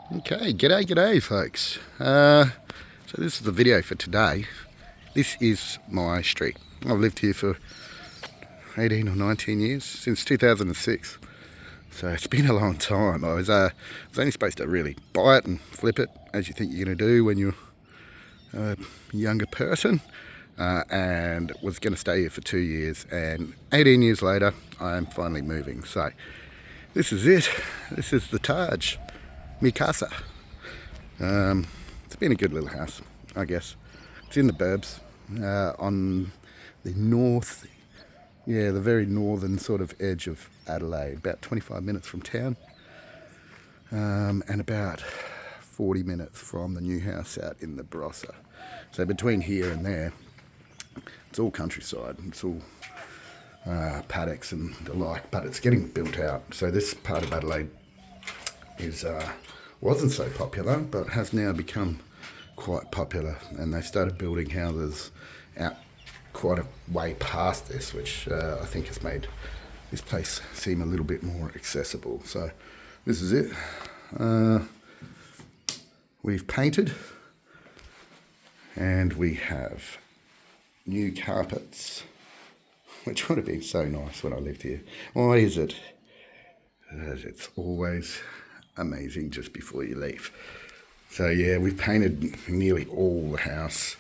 Okay, g'day folks. So this is the video for today. This is my street. I've lived here for 18 or 19 years, since 2006. So it's been a long time. I was only supposed to really buy it and flip it, as you think you're going to do when you're a younger person. And was going to stay here for 2 years, and 18 years later I am finally moving. So this is it. This is the Taj, mi casa. It's been a good little house, I guess. It's in the burbs, on the the very northern sort of edge of Adelaide, about 25 minutes from town, and about 40 minutes from the new house out in the Barossa. So between here and there, it's all countryside. It's all paddocks and the like, but it's getting built out. So this part of Adelaide wasn't so popular, but has now become quite popular, and they started building houses out quite a way past this, which I think has made this place seem a little bit more accessible. So this is it. We've painted, and we have new carpets, which would have been so nice when I lived here. Why is it? It's always amazing just before you leave. So yeah, we've painted nearly all the house.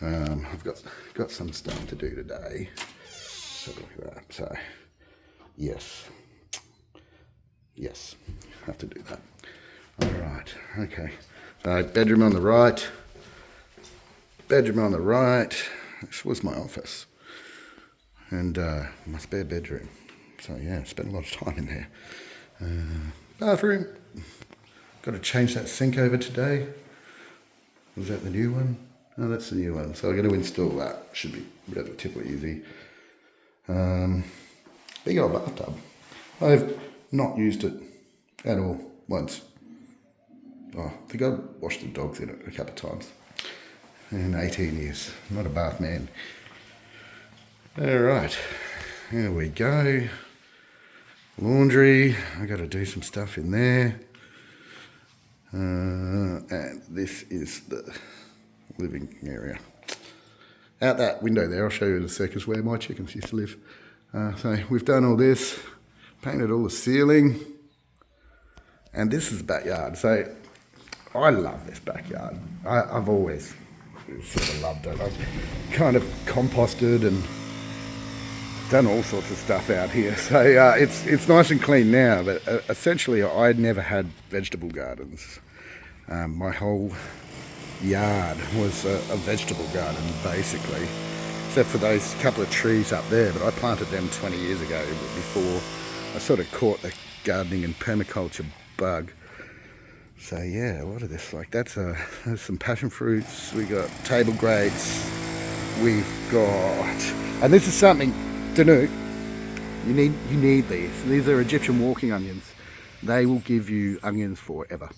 I've got some stuff to do today. So look at that. So yes, have to do that. All right, okay. So bedroom on the right. This was my office, and my spare bedroom. So yeah, spent a lot of time in there. Bathroom. Got to change that sink over today. Was that the new one? No, that's the new one. So I'm going to install that. Should be relatively easy. Big old bathtub. I've not used it at all once. I think I washed the dogs in it a couple of times in 18 years. I'm not a bath man. All right, here we go. Laundry. I got to do some stuff in there. And this is the living area. Out that window there, I'll show you in a sec, is where my chickens used to live. So we've done all this, painted all the ceiling, and this is the backyard. So I love this backyard. I've always sort of loved it. I've kind of composted and done all sorts of stuff out here. So it's nice and clean now, but essentially I never had vegetable gardens. My whole yard was a vegetable garden, basically, except for those couple of trees up there, but I planted them 20 years ago before I sort of caught the gardening and permaculture bug. So yeah, a lot of this, like there's some passion fruits, we got table grapes, we've got, and this is something, Danuk, you need these. These are Egyptian walking onions. They will give you onions forever,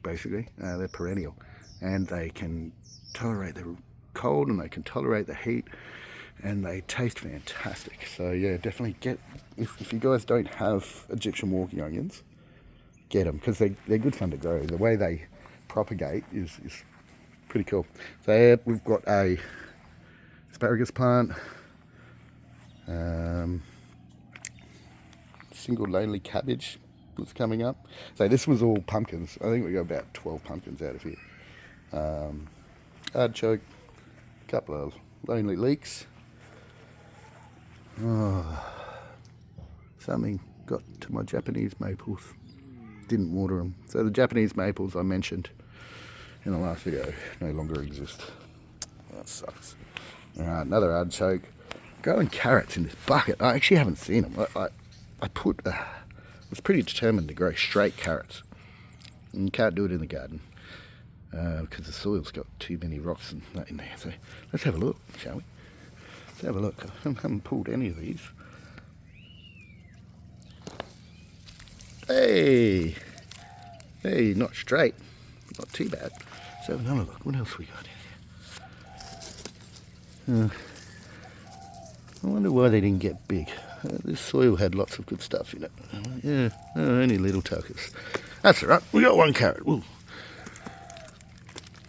basically. They're perennial, and they can tolerate the cold and they can tolerate the heat, and they taste fantastic. So yeah, definitely get, if you guys don't have Egyptian walking onions, get them, because they're good fun to grow. The way they propagate is pretty cool. So yeah, we've got a asparagus plant, single lonely cabbage was coming up. So this was all pumpkins. I think we got about 12 pumpkins out of here. Artichoke, a couple of lonely leeks. Something got to my Japanese maples. Didn't water them. So the Japanese maples I mentioned in the last video no longer exist. That sucks. Alright, another artichoke. Growing carrots in this bucket. I actually haven't seen them. I was pretty determined to grow straight carrots. And you can't do it in the garden because the soil's got too many rocks and that in there. So let's have a look, shall we? Let's have a look. I haven't pulled any of these. Hey, not straight. Not too bad. Let's have another look. What else we got here? I wonder why they didn't get big. This soil had lots of good stuff in it. Yeah, only little tuckers. That's all right. We got 1 carrot. Ooh.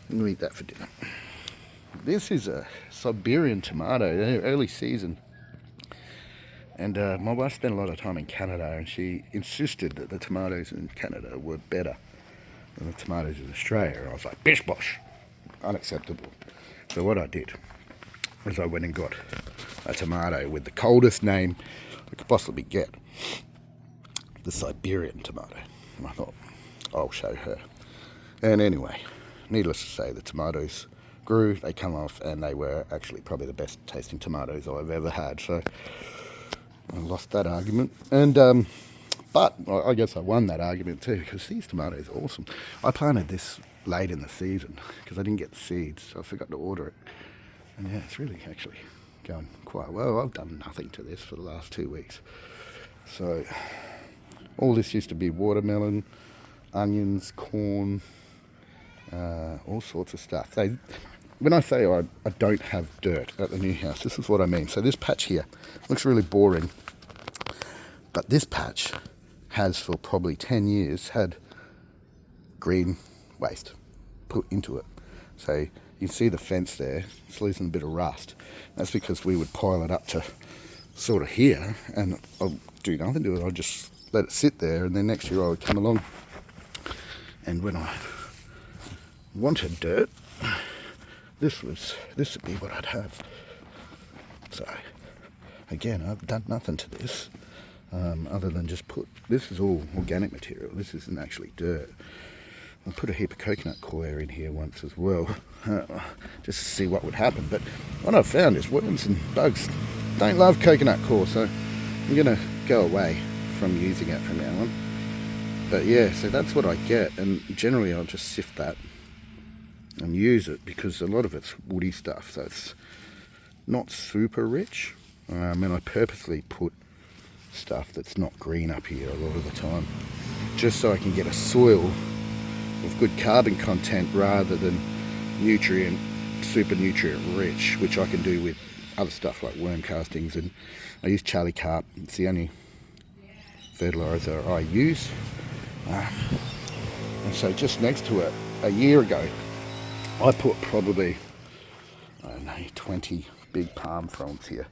We'll eat that for dinner. This is a Siberian tomato, early season. And my wife spent a lot of time in Canada, and she insisted that the tomatoes in Canada were better than the tomatoes in Australia. And I was like, bish bosh, unacceptable. So what I did was I went and got a tomato with the coldest name I could possibly get, the Siberian tomato. And I thought, I'll show her. And anyway, needless to say, the tomatoes grew, they come off, and they were actually probably the best tasting tomatoes I've ever had. So I lost that argument, and but I guess I won that argument too, because these tomatoes are awesome. I planted this late in the season because I didn't get the seeds, so I forgot to order it. And yeah, it's really actually going quite well. I've done nothing to this for the last 2 weeks. So all this used to be watermelon, onions, corn, all sorts of stuff. When I say I don't have dirt at the new house, this is what I mean. So this patch here looks really boring, but this patch has for probably 10 years had green waste put into it. So you can see the fence there, it's losing a bit of rust. That's because we would pile it up to sort of here, and I'll do nothing to it. I'll just let it sit there, and then next year I would come along, and when I wanted dirt, this would be what I'd have. So again, I've done nothing to this other than just this is all organic material. This isn't actually dirt. I put a heap of coconut coir in here once as well, just to see what would happen. But what I've found is worms and bugs don't love coconut coir, so I'm gonna go away from using it from now on. But yeah, so that's what I get, and generally I'll just sift that and use it, because a lot of it's woody stuff, so it's not super rich. And I purposely put stuff that's not green up here a lot of the time, just so I can get a soil with good carbon content rather than super nutrient rich, which I can do with other stuff like worm castings. And I use Charlie Carp. It's the only fertilizer I use. And so just next to it, a year ago, I put probably, I don't know, 20 big palm fronds here,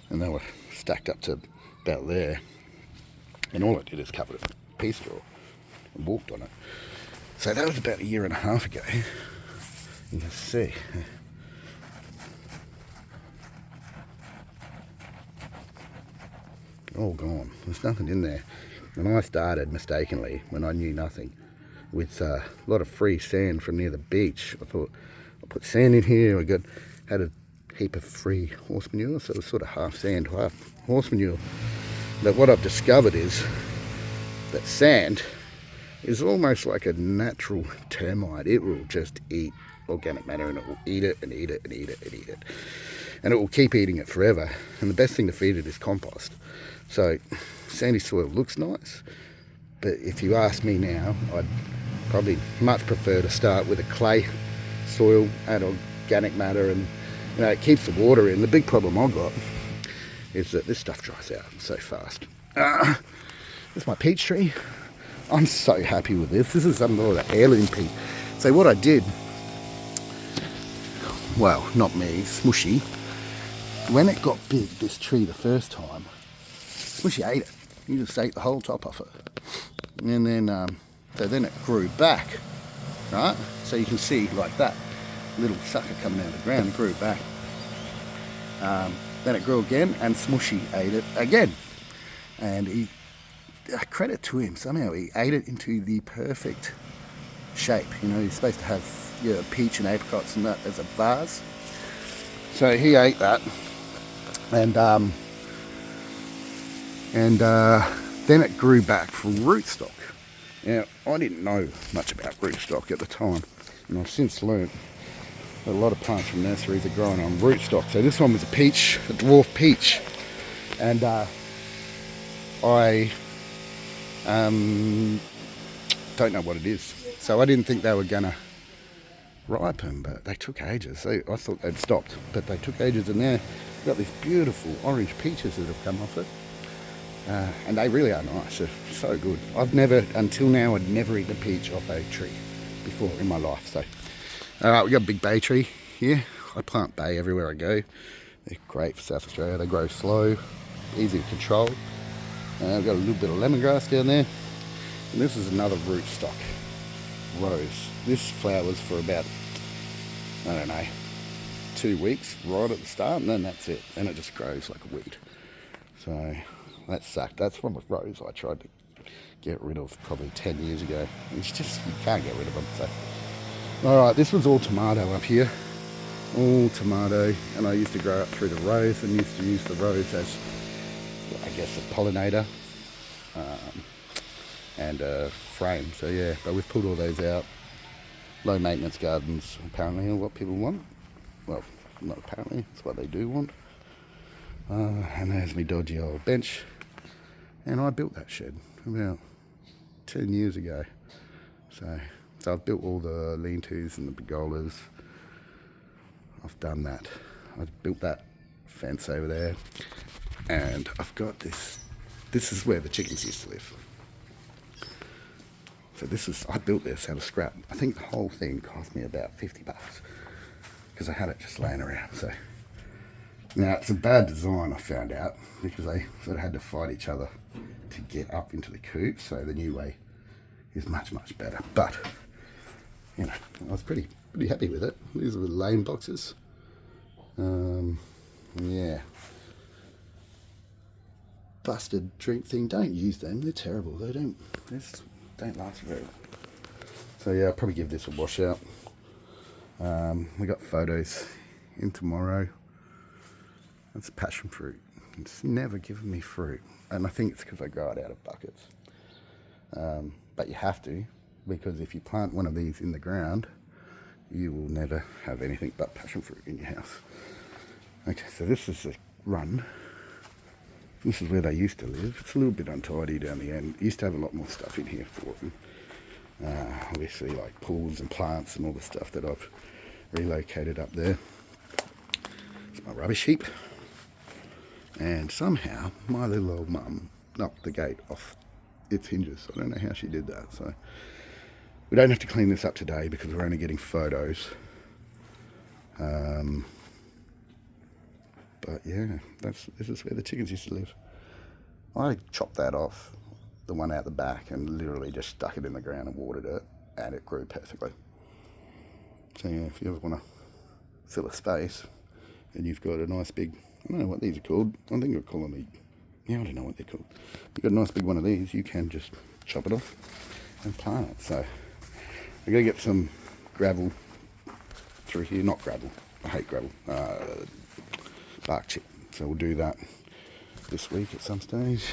and they were stacked up to about there. And all I did is cover it with pea straw and walked on it. So that was about a year and a half ago. You can see. All gone. There's nothing in there. And I started mistakenly, when I knew nothing, with a lot of free sand from near the beach. I thought I'll put sand in here. Had a heap of free horse manure, so it was sort of half sand, half horse manure. But what I've discovered is that sand is almost like a natural termite. It will just eat organic matter, and it will eat it and eat it and eat it and eat it. And it will keep eating it forever. And the best thing to feed it is compost. So sandy soil looks nice, but if you ask me now, I'd probably much prefer to start with a clay soil, add organic matter, and it keeps the water in. The big problem I've got is that this stuff dries out so fast. This is my peach tree. I'm so happy with this. This is some sort of heirloom peach. So what I did, well, not me, Smushy, when it got big, this tree the first time, Smushy ate it. You just ate the whole top off it. And then, so then it grew back, right? So you can see like that little sucker coming out of the ground, it grew back. Then it grew again, and Smushy ate it again. And credit to him, somehow he ate it into the perfect shape. You're supposed to have peach and apricots and that as a vase. So he ate that, and then it grew back from rootstock. Now, I didn't know much about rootstock at the time, and I've since learnt that a lot of plants from nurseries are growing on rootstock. So this one was a peach, a dwarf peach, and I don't know what it is. So I didn't think they were gonna ripen, but they took ages. I thought they'd stopped, but they took ages, and now we've got these beautiful orange peaches that have come off it. And they really are nice. They're so good. Until now, I'd never eaten a peach off a tree before in my life. So, we got a big bay tree here. I plant bay everywhere I go. They're great for South Australia. They grow slow, easy to control. I've got a little bit of lemongrass down there. And this is another rootstock rose. This flowers for about, I don't know, 2 weeks right at the start, and then that's it. Then it just grows like a weed. So that sucked. That's from a rose I tried to get rid of probably 10 years ago. It's just, you can't get rid of them. So, alright, this was all tomato up here. All tomato. And I used to grow up through the rose and used to use the rose as, I guess, a pollinator and a frame. So yeah, but we've pulled all those out. Low maintenance gardens apparently are what people want. Well, not apparently, it's what they do want. And there's my dodgy old bench. And I built that shed about 10 years ago. So I've built all the lean-tos and the pergolas. I've done that. I've built that fence over there. And I've got this. This is where the chickens used to live. So I built this out of scrap. I think the whole thing cost me about $50 because I had it just laying around. So now it's a bad design, I found out, because they sort of had to fight each other to get up into the coop. So the new way is much, much better. But you know, I was pretty happy with it. These are the lane boxes. Yeah. Busted drink thing. Don't use them. They're terrible. They don't last very long. So yeah, I'll probably give this a wash out. We got photos in tomorrow. That's passion fruit. It's never given me fruit, and I think it's because I grow it out of buckets. But you have to, because if you plant one of these in the ground, you will never have anything but passion fruit in your house. Okay, so this is the run. This is where they used to live. It's a little bit untidy down the end. Used to have a lot more stuff in here for them. Obviously like pools and plants and all the stuff that I've relocated up there. It's my rubbish heap. And somehow my little old mum knocked the gate off its hinges. I don't know how she did that. So we don't have to clean this up today because we're only getting photos. But yeah, this is where the chickens used to live. I chopped that off, the one out the back, and literally just stuck it in the ground and watered it, and it grew perfectly. So yeah, if you ever want to fill a space and you've got a nice big, I don't know what these are called. I think you're calling me, yeah, I don't know what they're called. You've got a nice big one of these, you can just chop it off and plant it. So I'm going to get some gravel through here, not gravel, I hate gravel, bark chip. So we'll do that this week at some stage.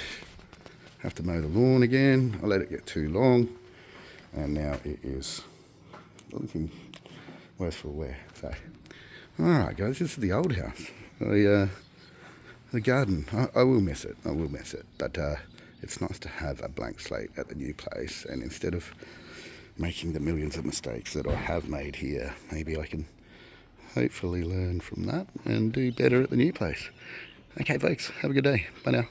Have to mow the lawn again. I let it get too long, and now it is looking worse for wear. So, all right, guys, this is the old house. The garden. I will miss it. I will miss it. But it's nice to have a blank slate at the new place, and instead of making the millions of mistakes that I have made here, maybe I can hopefully learn from that and do better at the new place. Okay, folks, have a good day. Bye now.